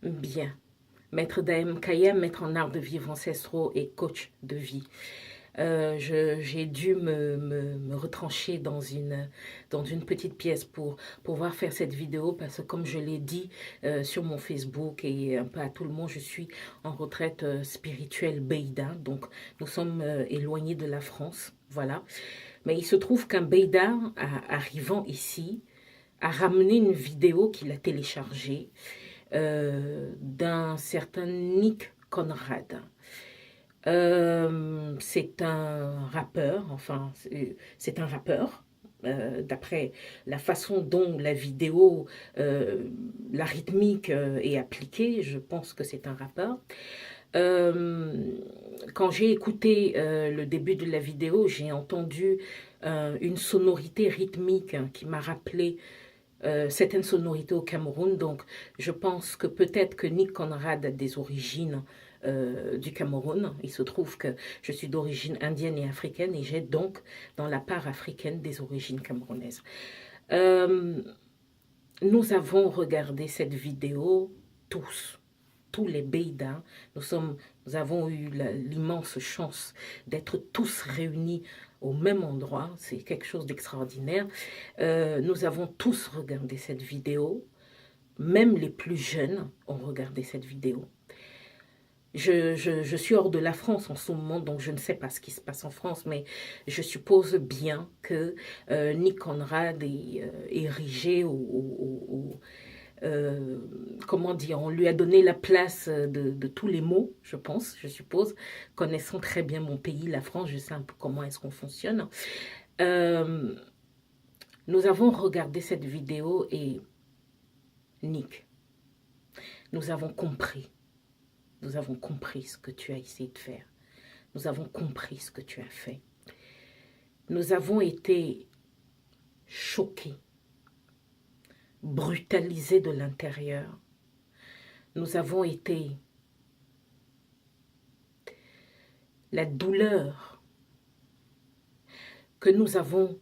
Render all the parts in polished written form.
Bien. Maître Daem Kayem, maître en art de vivre ancestraux et coach de vie. J'ai dû me retrancher dans une petite pièce pour pouvoir faire cette vidéo parce que comme je l'ai dit sur mon Facebook et un peu à tout le monde, je suis en retraite spirituelle Beïda. Donc nous sommes éloignés de la France. Voilà. Mais il se trouve qu'un Beïda, arrivant ici, a ramené une vidéo qu'il a téléchargée d'un certain Nick Conrad. C'est un rappeur, enfin, c'est un rappeur. D'après la façon dont la vidéo, la rythmique est appliquée, je pense que c'est un rappeur. Euh, Quand j'ai écouté le début de la vidéo, j'ai entendu une sonorité rythmique qui m'a rappelé certaines sonorités au Cameroun. Donc, je pense que peut-être que Nick Conrad a des origines du Cameroun. Il se trouve que je suis d'origine indienne et africaine et j'ai donc dans la part africaine des origines camerounaises. Euh, Nous avons regardé cette vidéo tous les Beïdas. Nous avons eu l'immense chance d'être tous réunis au même endroit. C'est quelque chose d'extraordinaire. Nous avons tous regardé cette vidéo. Même les plus jeunes ont regardé cette vidéo. Je suis hors de la France en ce moment, donc je ne sais pas ce qui se passe en France, mais je suppose bien que Nick Conrad est érigé comment dire, on lui a donné la place de tous les mots, je pense, je suppose, connaissant très bien mon pays, la France, je sais un peu comment est-ce qu'on fonctionne. Euh, Nous avons regardé cette vidéo et Nick, nous avons compris. Nous avons compris ce que tu as essayé de faire. Nous avons compris ce que tu as fait. Nous avons été choqués, brutalisés de l'intérieur. Nous avons été... La douleur que nous avons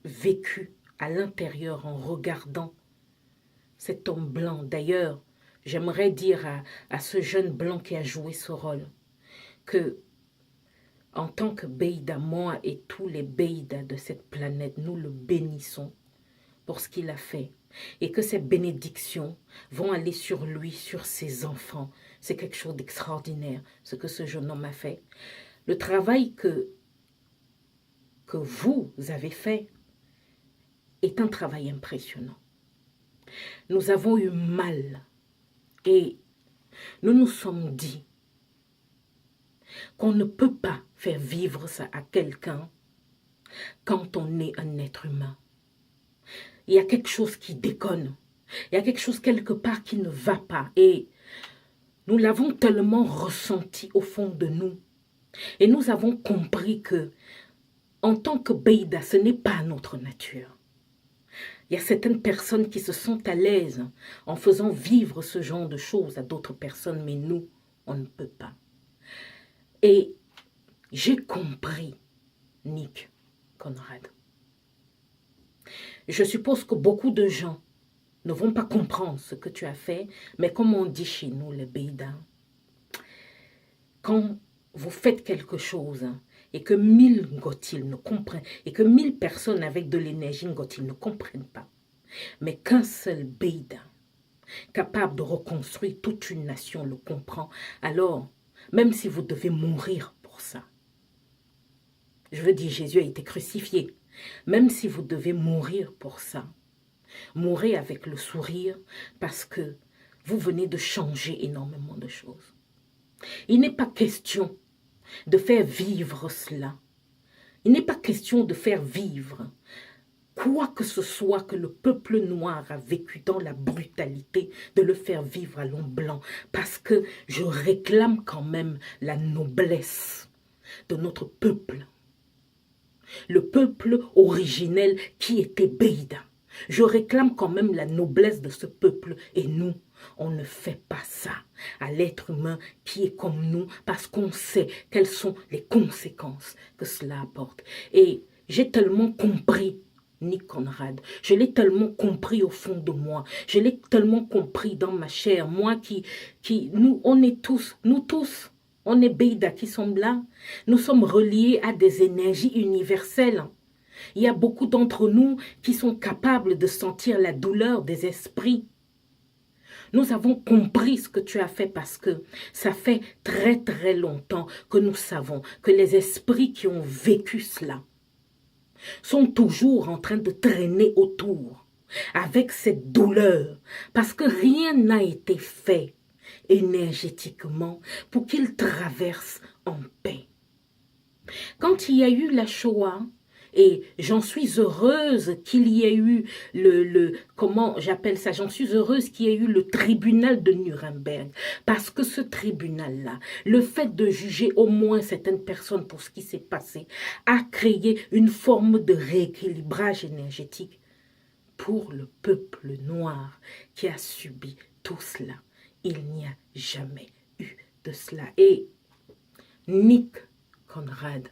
vécue à l'intérieur en regardant cet homme blanc. D'ailleurs, j'aimerais dire à ce jeune blanc qui a joué ce rôle que en tant que Beïda, moi et tous les Beïdas de cette planète, nous le bénissons pour ce qu'il a fait. Et que ces bénédictions vont aller sur lui, sur ses enfants. C'est quelque chose d'extraordinaire, ce que ce jeune homme a fait. Le travail que vous avez fait est un travail impressionnant. Nous avons eu mal et nous nous sommes dit qu'on ne peut pas faire vivre ça à quelqu'un quand on est un être humain. Il y a quelque chose qui déconne. Il y a quelque chose quelque part qui ne va pas. Et nous l'avons tellement ressenti au fond de nous. Et nous avons compris que, en tant que Beïda, ce n'est pas notre nature. Il y a certaines personnes qui se sentent à l'aise en faisant vivre ce genre de choses à d'autres personnes, mais nous, on ne peut pas. Et j'ai compris, Nick Conrad. Je suppose que beaucoup de gens ne vont pas comprendre ce que tu as fait, mais comme on dit chez nous, les Beïdas, quand vous faites quelque chose et que 1000 Ngotil ne comprennent, et que 1000 personnes avec de l'énergie Ngotil ne comprennent pas, mais qu'un seul Beïda, capable de reconstruire toute une nation, le comprend, alors, même si vous devez mourir pour ça, je veux dire, Jésus a été crucifié, même si vous devez mourir pour ça, mourrez avec le sourire parce que vous venez de changer énormément de choses. Il n'est pas question de faire vivre cela. Il n'est pas question de faire vivre quoi que ce soit que le peuple noir a vécu dans la brutalité, de le faire vivre à l'homme blanc. Parce que je réclame quand même la noblesse de notre peuple. Le peuple originel qui était Beïda. Je réclame quand même la noblesse de ce peuple et nous, on ne fait pas ça à l'être humain qui est comme nous parce qu'on sait quelles sont les conséquences que cela apporte. Et j'ai tellement compris Nick Conrad. Je l'ai tellement compris au fond de moi. Je l'ai tellement compris dans ma chair. Moi nous, on est tous, nous tous, on est Beida qui sommes là. Nous sommes reliés à des énergies universelles. Il y a beaucoup d'entre nous qui sont capables de sentir la douleur des esprits. Nous avons compris ce que tu as fait parce que ça fait très très longtemps que nous savons que les esprits qui ont vécu cela sont toujours en train de traîner autour avec cette douleur parce que rien n'a été fait énergétiquement pour qu'ils traversent en paix. Quand il y a eu la Shoah, et j'en suis heureuse qu'il y ait eu comment j'appelle ça, j'en suis heureuse qu'il y ait eu le tribunal de Nuremberg. Parce que ce tribunal-là, le fait de juger au moins certaines personnes pour ce qui s'est passé, a créé une forme de rééquilibrage énergétique pour le peuple noir qui a subi tout cela. Il n'y a jamais eu de cela. Et Nick Conrad,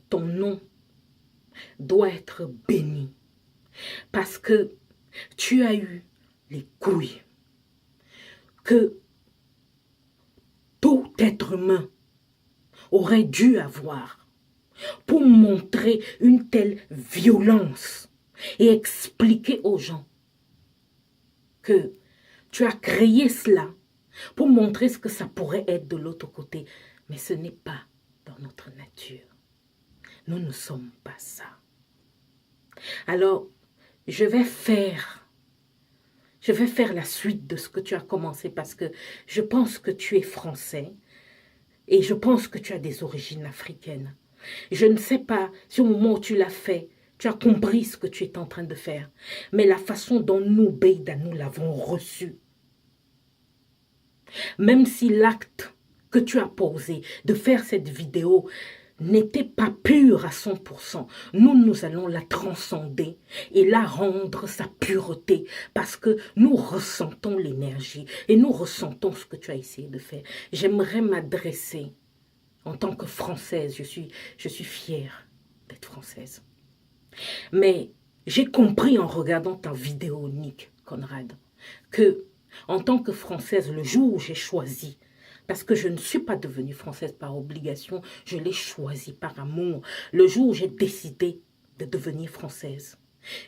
ton nom doit être béni parce que tu as eu les couilles que tout être humain aurait dû avoir pour montrer une telle violence et expliquer aux gens que tu as créé cela pour montrer ce que ça pourrait être de l'autre côté. Mais ce n'est pas dans notre nature. Nous ne sommes pas ça. Alors, je vais faire la suite de ce que tu as commencé parce que je pense que tu es français et je pense que tu as des origines africaines. Je ne sais pas si au moment où tu l'as fait, tu as compris ce que tu es en train de faire. Mais la façon dont nous, Beida, nous l'avons reçu. Même si l'acte que tu as posé de faire cette vidéo n'était pas pure à 100%, nous allons la transcender et la rendre sa pureté parce que nous ressentons l'énergie et nous ressentons ce que tu as essayé de faire. J'aimerais m'adresser en tant que Française, je suis fière d'être Française. Mais j'ai compris en regardant ta vidéo, Nick Conrad, que en tant que Française, le jour où j'ai choisi, parce que je ne suis pas devenue française par obligation, je l'ai choisi par amour. Le jour où j'ai décidé de devenir française,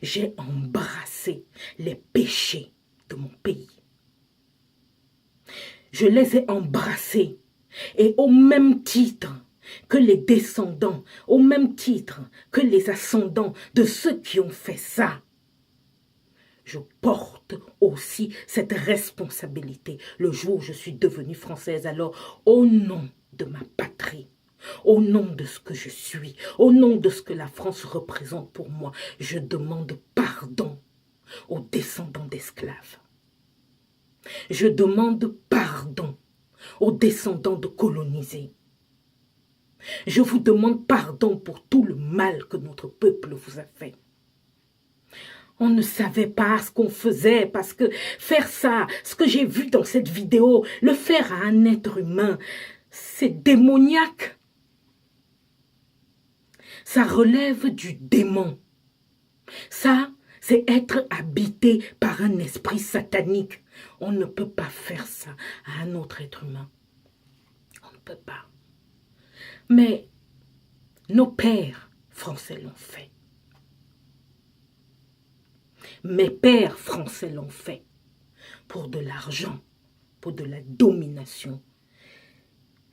j'ai embrassé les péchés de mon pays. Je les ai embrassés et au même titre que les descendants, au même titre que les ascendants de ceux qui ont fait ça, je porte aussi cette responsabilité le jour où je suis devenue française. Alors, au nom de ma patrie, au nom de ce que je suis, au nom de ce que la France représente pour moi, je demande pardon aux descendants d'esclaves. Je demande pardon aux descendants de colonisés. Je vous demande pardon pour tout le mal que notre peuple vous a fait. On ne savait pas ce qu'on faisait parce que faire ça, ce que j'ai vu dans cette vidéo, le faire à un être humain, c'est démoniaque. Ça relève du démon. Ça, c'est être habité par un esprit satanique. On ne peut pas faire ça à un autre être humain. On ne peut pas. Mais nos pères français l'ont fait. Mes pères français l'ont fait pour de l'argent, pour de la domination.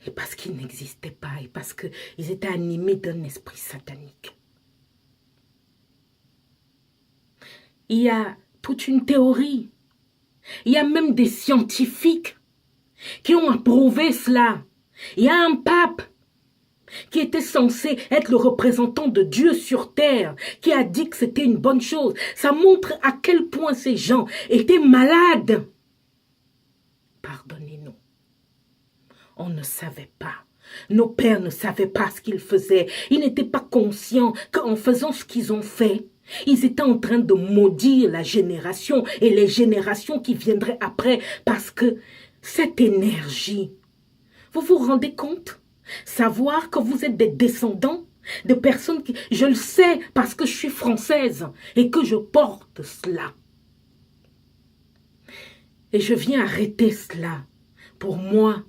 Et parce qu'ils n'existaient pas et parce qu'ils étaient animés d'un esprit satanique. Il y a toute une théorie. Il y a même des scientifiques qui ont approuvé cela. Il y a un pape qui était censé être le représentant de Dieu sur terre, qui a dit que c'était une bonne chose. Ça montre à quel point ces gens étaient malades. Pardonnez-nous. On ne savait pas. Nos pères ne savaient pas ce qu'ils faisaient. Ils n'étaient pas conscients qu'en faisant ce qu'ils ont fait, ils étaient en train de maudire la génération et les générations qui viendraient après parce que cette énergie, vous vous rendez compte? Savoir que vous êtes des descendants de personnes qui... Je le sais parce que je suis française et que je porte cela. Et je viens arrêter cela pour moi,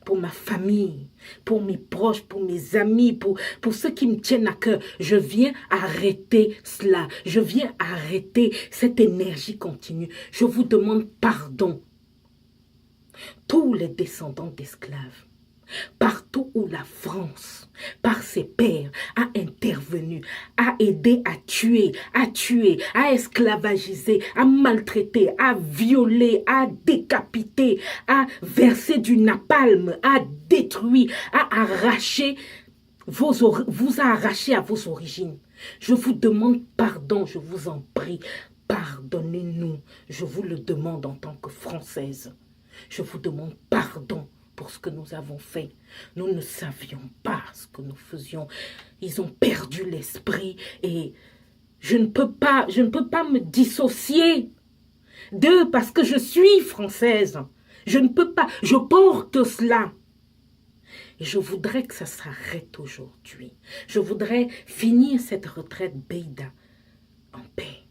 pour ma famille, pour mes proches, pour mes amis, pour ceux qui me tiennent à cœur. Je viens arrêter cela. Je viens arrêter cette énergie continue. Je vous demande pardon. Tous les descendants d'esclaves, partout où la France, par ses pères, a intervenu, a aidé à tuer, à esclavagiser, à maltraiter, à violer, à décapiter, à verser du napalm, à détruire, à arracher, vous a arraché à vos origines. Je vous demande pardon, je vous en prie, pardonnez-nous. Je vous le demande en tant que Française. Je vous demande pardon pour ce que nous avons fait. Nous ne savions pas ce que nous faisions. Ils ont perdu l'esprit et je ne peux pas me dissocier d'eux parce que je suis française. Je ne peux pas, je porte cela. Et je voudrais que ça s'arrête aujourd'hui. Je voudrais finir cette retraite Beida en paix.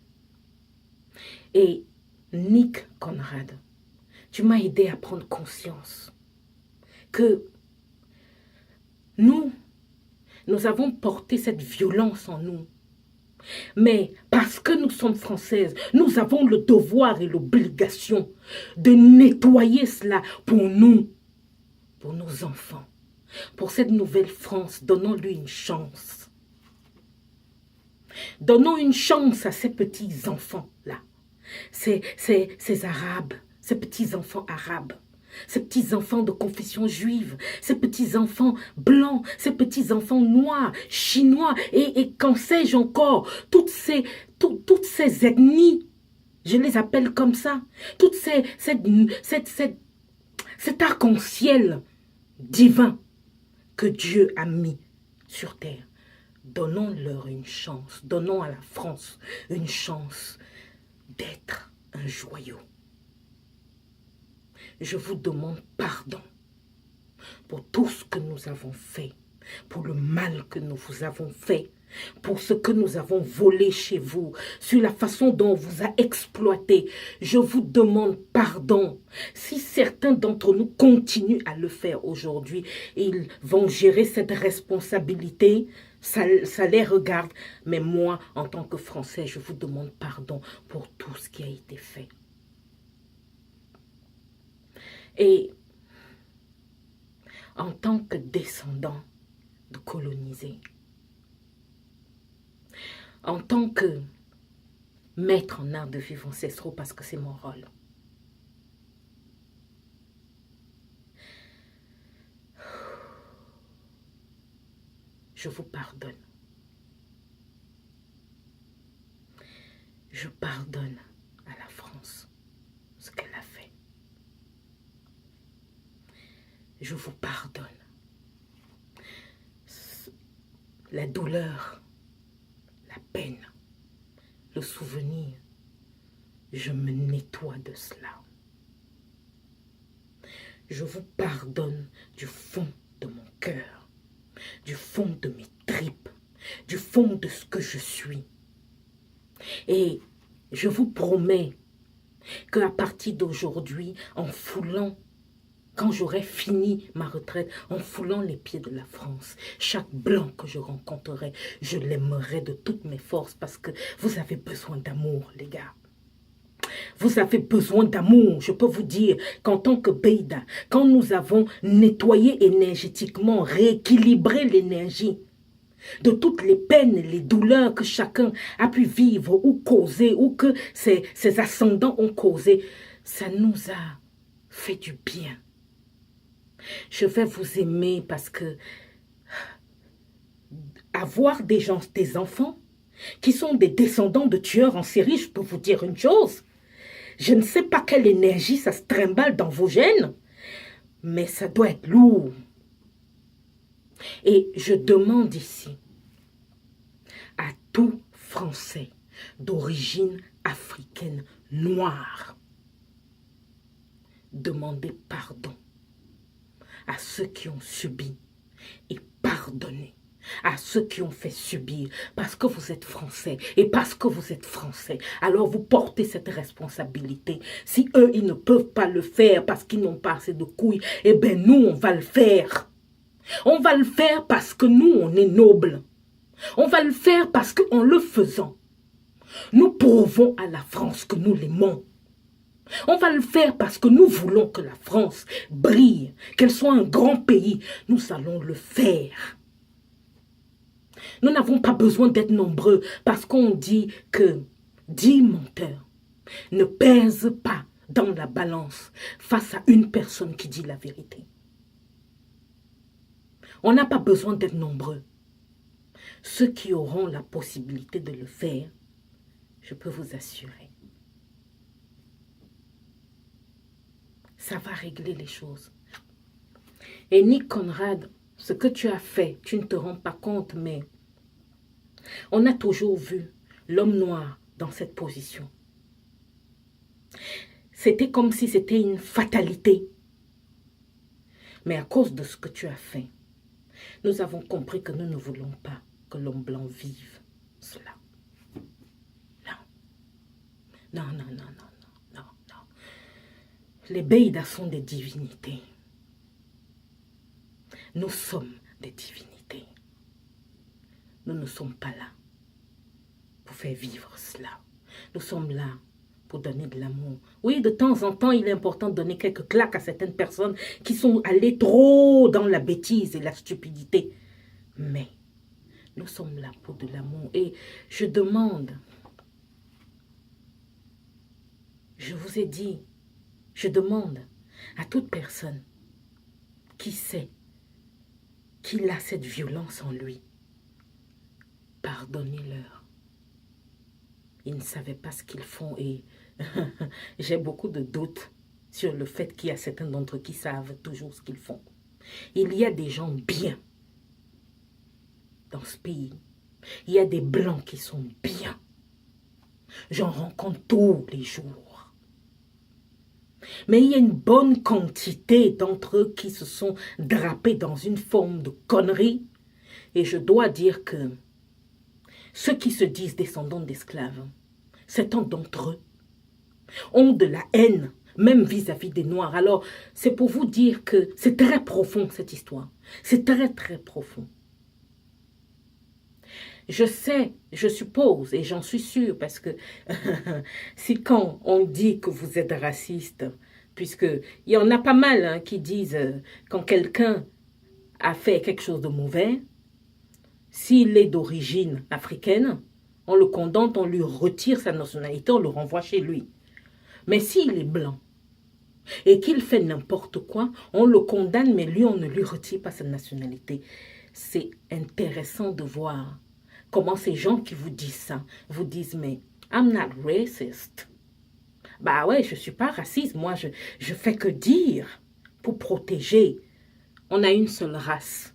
Et Nick Conrad, tu m'as aidé à prendre conscience que nous avons porté cette violence en nous. Mais parce que nous sommes françaises, nous avons le devoir et l'obligation de nettoyer cela pour nous, pour nos enfants, pour cette nouvelle France. Donnons-lui une chance. Donnons une chance à ces petits enfants-là, ces Arabes, ces petits enfants arabes. Ces petits-enfants de confession juive, ces petits-enfants blancs, ces petits-enfants noirs, chinois, et qu'en sais-je encore, toutes ces ethnies, je les appelle comme ça, cet arc-en-ciel divin que Dieu a mis sur terre. Donnons-leur une chance, donnons à la France une chance d'être un joyau. Je vous demande pardon pour tout ce que nous avons fait, pour le mal que nous vous avons fait, pour ce que nous avons volé chez vous, sur la façon dont on vous a exploité. Je vous demande pardon. Si certains d'entre nous continuent à le faire aujourd'hui, ils vont gérer cette responsabilité, ça les regarde. Mais moi, en tant que Français, je vous demande pardon pour tout ce qui a été fait. Et en tant que descendant de colonisés, en tant que maître en art de vivre ancestraux, parce que c'est mon rôle, je vous pardonne. Je pardonne à la France ce qu'elle a fait. Je vous pardonne. La douleur, la peine, le souvenir, je me nettoie de cela. Je vous pardonne du fond de mon cœur, du fond de mes tripes, du fond de ce que je suis. Et je vous promets qu'à partir d'aujourd'hui, en foulant, quand j'aurai fini ma retraite, en foulant les pieds de la France, chaque blanc que je rencontrerai, je l'aimerai de toutes mes forces parce que vous avez besoin d'amour, les gars. Vous avez besoin d'amour. Je peux vous dire qu'en tant que Beida, quand nous avons nettoyé énergétiquement, rééquilibré l'énergie de toutes les peines et les douleurs que chacun a pu vivre ou causer, ou que ses ascendants ont causé, ça nous a fait du bien. Je vais vous aimer parce que avoir des enfants qui sont des descendants de tueurs en série, je peux vous dire une chose. Je ne sais pas quelle énergie ça se trimballe dans vos gènes, mais ça doit être lourd. Et je demande ici à tout Français d'origine africaine noire, demandez pardon à ceux qui ont subi et pardonnez à ceux qui ont fait subir, parce que vous êtes français, et parce que vous êtes français, alors vous portez cette responsabilité. Si eux, ils ne peuvent pas le faire parce qu'ils n'ont pas assez de couilles, eh bien nous, on va le faire. On va le faire parce que nous, on est nobles. On va le faire parce qu'en le faisant, nous prouvons à la France que nous l'aimons. On va le faire parce que nous voulons que la France brille, qu'elle soit un grand pays. Nous allons le faire. Nous n'avons pas besoin d'être nombreux parce qu'on dit que 10 menteurs ne pèsent pas dans la balance face à une personne qui dit la vérité. On n'a pas besoin d'être nombreux. Ceux qui auront la possibilité de le faire, je peux vous assurer, ça va régler les choses. Et Nick Conrad, ce que tu as fait, tu ne te rends pas compte, mais on a toujours vu l'homme noir dans cette position. C'était comme si c'était une fatalité. Mais à cause de ce que tu as fait, nous avons compris que nous ne voulons pas que l'homme blanc vive cela. Non, non, non, non, non, non, non. Les Beydas sont des divinités. Nous sommes des divinités. Nous ne sommes pas là pour faire vivre cela. Nous sommes là pour donner de l'amour. Oui, de temps en temps, il est important de donner quelques claques à certaines personnes qui sont allées trop dans la bêtise et la stupidité. Mais nous sommes là pour de l'amour. Et je demande, je vous ai dit, je demande à toute personne qui sait qu'il a cette violence en lui, pardonnez-leur. Ils ne savaient pas ce qu'ils font et j'ai beaucoup de doutes sur le fait qu'il y a certains d'entre eux qui savent toujours ce qu'ils font. Il y a des gens bien dans ce pays. Il y a des blancs qui sont bien. J'en rencontre tous les jours. Mais il y a une bonne quantité d'entre eux qui se sont drapés dans une forme de connerie. Et je dois dire que ceux qui se disent descendants d'esclaves, certains d'entre eux ont de la haine, même vis-à-vis des Noirs. Alors, c'est pour vous dire que c'est très profond, cette histoire. C'est très, très profond. Je sais, je suppose, et j'en suis sûre, parce que si quand on dit que vous êtes raciste, puisque il y en a pas mal hein, qui disent quand quelqu'un a fait quelque chose de mauvais, s'il est d'origine africaine, on le condamne, on lui retire sa nationalité, on le renvoie chez lui. Mais s'il est blanc et qu'il fait n'importe quoi, on le condamne, mais lui, on ne lui retire pas sa nationalité. C'est intéressant de voir comment ces gens qui vous disent ça, vous disent, mais I'm not racist. Bah ouais, je ne suis pas raciste, moi, je fais que dire pour protéger. On a une seule race,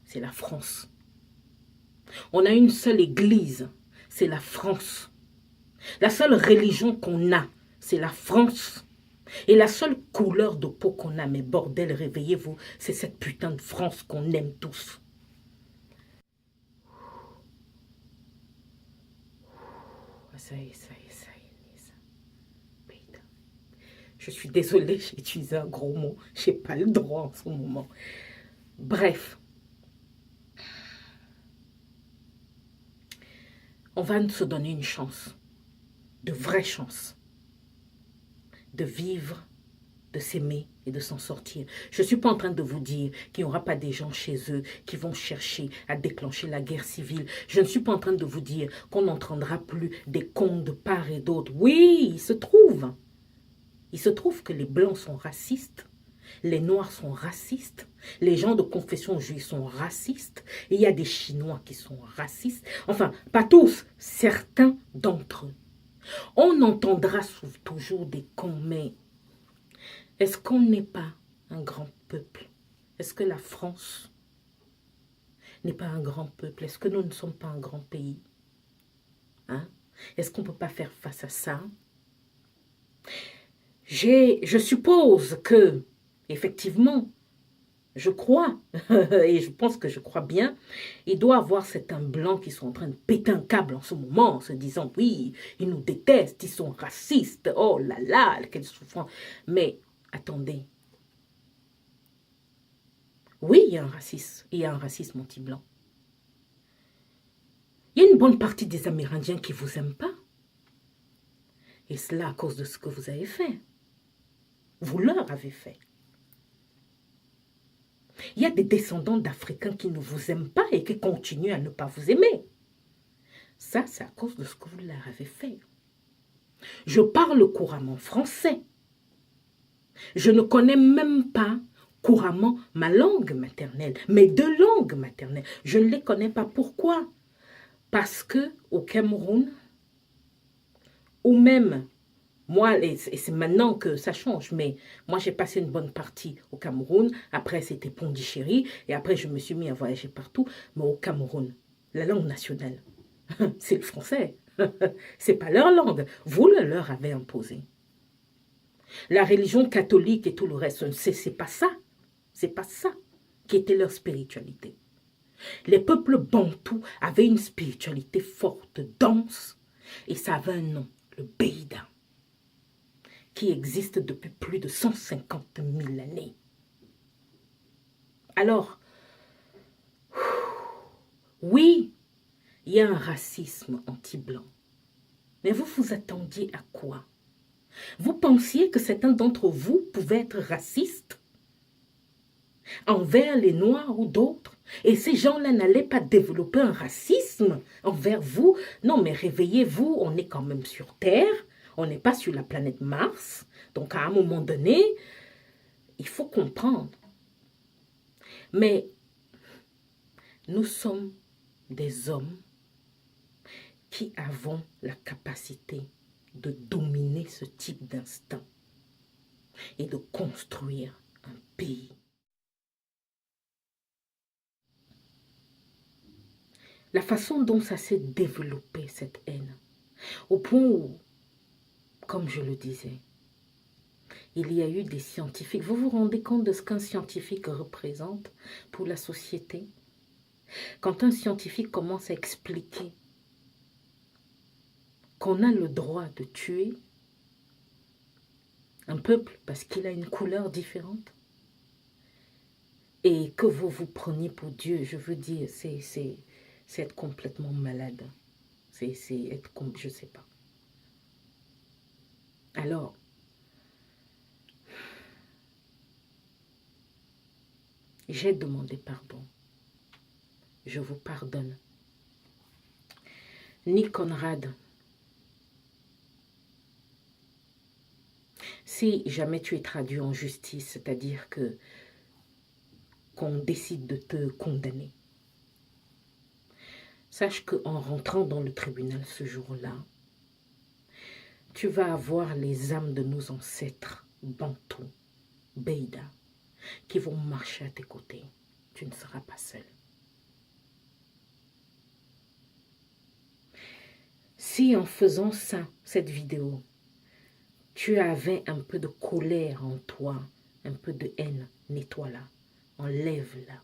c'est la France. On a une seule église, c'est la France. La seule religion qu'on a, c'est la France. Et la seule couleur de peau qu'on a, mais bordel, réveillez-vous, c'est cette putain de France qu'on aime tous. Ça y est, ça y est, ça y est. Je suis désolée, j'ai utilisé un gros mot. Je n'ai pas le droit en ce moment. Bref. On va se donner une chance. De vraie chance. De vivre, de s'aimer et de s'en sortir. Je ne suis pas en train de vous dire qu'il n'y aura pas des gens chez eux qui vont chercher à déclencher la guerre civile. Je ne suis pas en train de vous dire qu'on n'entendra plus des cons de part et d'autre. Oui, il se trouve. Il se trouve que les Blancs sont racistes. Les Noirs sont racistes. Les gens de confession juive sont racistes. Et il y a des Chinois qui sont racistes. Enfin, pas tous, certains d'entre eux. On entendra toujours des cons, mais est-ce qu'on n'est pas un grand peuple? Est-ce que la France n'est pas un grand peuple? Est-ce que nous ne sommes pas un grand pays? Hein? Est-ce qu'on ne peut pas faire face à ça? Je suppose que, effectivement, je crois, et je pense que je crois bien, il doit y avoir certains blancs qui sont en train de péter un câble en ce moment, en se disant, oui, ils nous détestent, ils sont racistes, oh là là, quelle souffrance. Mais attendez, oui, il y a un racisme, il y a un racisme anti-blanc. Il y a une bonne partie des Amérindiens qui ne vous aiment pas. Et cela à cause de ce que vous avez fait. Vous leur avez fait. Il y a des descendants d'Africains qui ne vous aiment pas et qui continuent à ne pas vous aimer. Ça, c'est à cause de ce que vous leur avez fait. Je parle couramment français. Je ne connais même pas couramment ma langue maternelle, mes deux langues maternelles. Je ne les connais pas. Pourquoi? Parce que au Cameroun, ou même, moi, et c'est maintenant que ça change, mais moi j'ai passé une bonne partie au Cameroun, après c'était Pondichéry, et après je me suis mis à voyager partout, mais au Cameroun, la langue nationale, c'est le français. C'est pas leur langue, vous le leur avez imposé. La religion catholique et tout le reste, c'est pas ça. C'est pas ça qui était leur spiritualité. Les peuples bantous avaient une spiritualité forte, dense, et ça avait un nom, le Beida, qui existe depuis plus de 150 000 années. Alors, oui, il y a un racisme anti-blanc, mais vous vous attendiez à quoi? Vous pensiez que certains d'entre vous pouvaient être racistes envers les Noirs ou d'autres? Et ces gens-là n'allaient pas développer un racisme envers vous? Non, mais réveillez-vous, on est quand même sur Terre, on n'est pas sur la planète Mars. Donc, à un moment donné, il faut comprendre. Mais nous sommes des hommes qui avons la capacité de dominer ce type d'instinct et de construire un pays. La façon dont ça s'est développé, cette haine, au point où, comme je le disais, il y a eu des scientifiques. Vous vous rendez compte de ce qu'un scientifique représente pour la société? Quand un scientifique commence à expliquer qu'on a le droit de tuer un peuple parce qu'il a une couleur différente et que vous vous preniez pour Dieu, je veux dire, c'est être complètement malade. C'est être comme, je sais pas. Alors, j'ai demandé pardon. Je vous pardonne. Nick Conrad, si jamais tu es traduit en justice, c'est-à-dire que qu'on décide de te condamner, sache qu'en rentrant dans le tribunal ce jour-là, tu vas avoir les âmes de nos ancêtres, Bantou, Beida, qui vont marcher à tes côtés. Tu ne seras pas seul. Si en faisant ça, cette vidéo, tu avais un peu de colère en toi, un peu de haine, nettoie-la, enlève-la.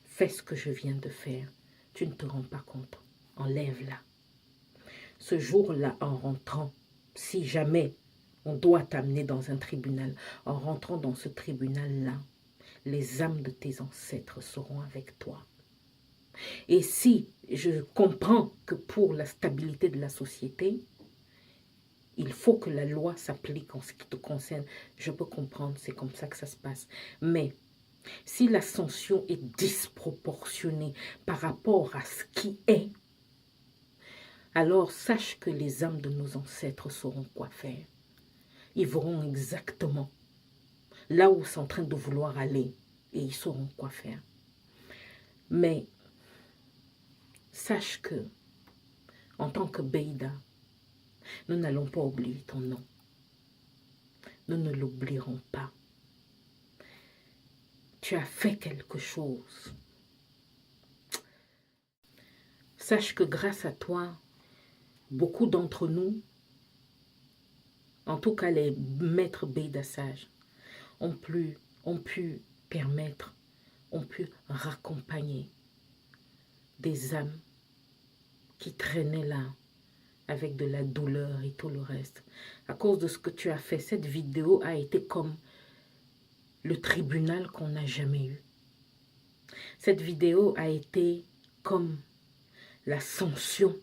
Fais ce que je viens de faire. Tu ne te rends pas compte. Enlève-la. Ce jour-là, en rentrant, si jamais on doit t'amener dans un tribunal, en rentrant dans ce tribunal-là, les âmes de tes ancêtres seront avec toi. Et si je comprends que pour la stabilité de la société, il faut que la loi s'applique en ce qui te concerne, je peux comprendre, c'est comme ça que ça se passe. Mais si la sanction est disproportionnée par rapport à ce qui est, alors sache que les âmes de nos ancêtres sauront quoi faire. Ils verront exactement là où ils sont en train de vouloir aller et ils sauront quoi faire. Mais sache que, en tant que Beida, nous n'allons pas oublier ton nom. Nous ne l'oublierons pas. Tu as fait quelque chose. Sache que grâce à toi, beaucoup d'entre nous, en tout cas les maîtres Beida sages, ont pu père maître ont pu raccompagner des âmes qui traînaient là avec de la douleur et tout le reste. À cause de ce que tu as fait, cette vidéo a été comme le tribunal qu'on n'a jamais eu. Cette vidéo a été comme la sanction.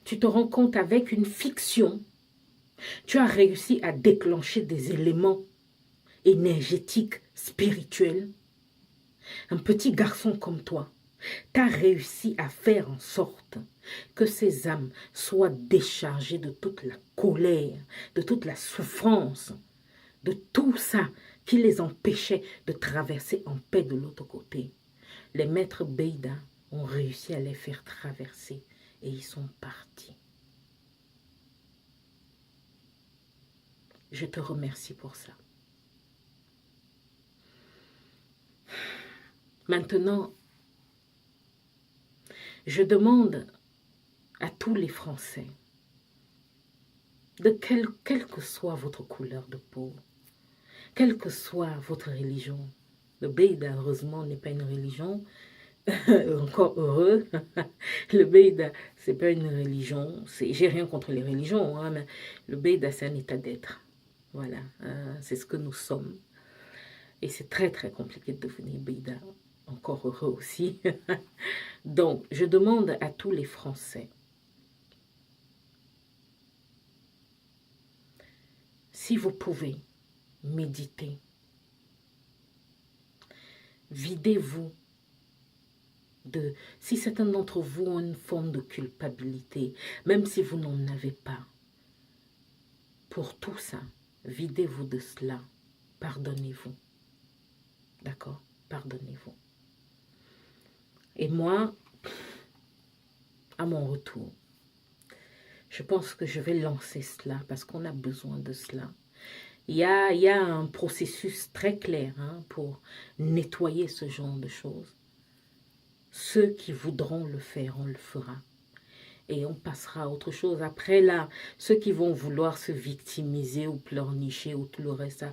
Tu te rends compte, avec une fiction, tu as réussi à déclencher des éléments énergétiques, spirituels. Un petit garçon comme toi, tu as réussi à faire en sorte que ces âmes soient déchargées de toute la colère, de toute la souffrance, de tout ça qui les empêchait de traverser en paix de l'autre côté. Les maîtres Beida ont réussi à les faire traverser et ils sont partis. Je te remercie pour ça. Maintenant, je demande à tous les Français, de quelle que soit votre couleur de peau, quelle que soit votre religion, le Beida, heureusement, n'est pas une religion, encore heureux, le Beida, c'est pas une religion, j'ai rien contre les religions, hein, mais le Beida, c'est un état d'être. Voilà, c'est ce que nous sommes. Et c'est très, très compliqué de devenir Beida. Encore heureux aussi. Donc, je demande à tous les Français, si vous pouvez, méditer. Videz-vous de... Si certains d'entre vous ont une forme de culpabilité, même si vous n'en avez pas, pour tout ça, videz-vous de cela. Pardonnez-vous. D'accord? Pardonnez-vous. Et moi, à mon retour, je pense que je vais lancer cela parce qu'on a besoin de cela. Il y a un processus très clair pour nettoyer ce genre de choses. Ceux qui voudront le faire, on le fera. Et on passera à autre chose. Après là, ceux qui vont vouloir se victimiser ou pleurnicher ou tout le reste,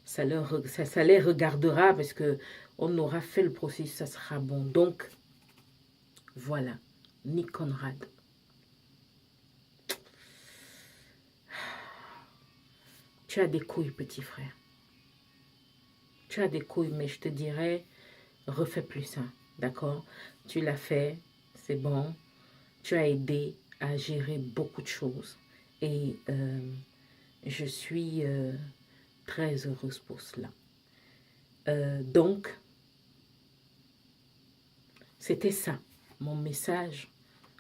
ça les regardera parce qu'on aura fait le processus, ça sera bon. Donc, voilà, Nick Conrad. Tu as des couilles, petit frère. Tu as des couilles, mais je te dirais, refais plus ça, d'accord? Tu l'as fait, c'est bon. Tu as aidé à gérer beaucoup de choses. Et je suis très heureuse pour cela. Donc, c'était ça, mon message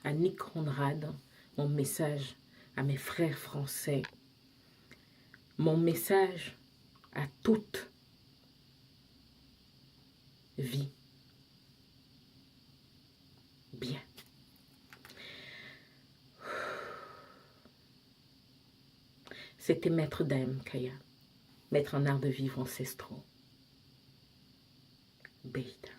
à Nick Conrad, mon message à mes frères français, mon message à toute vie. Bien. C'était Maître Daim Kaya, maître en art de vivre ancestraux. Beida.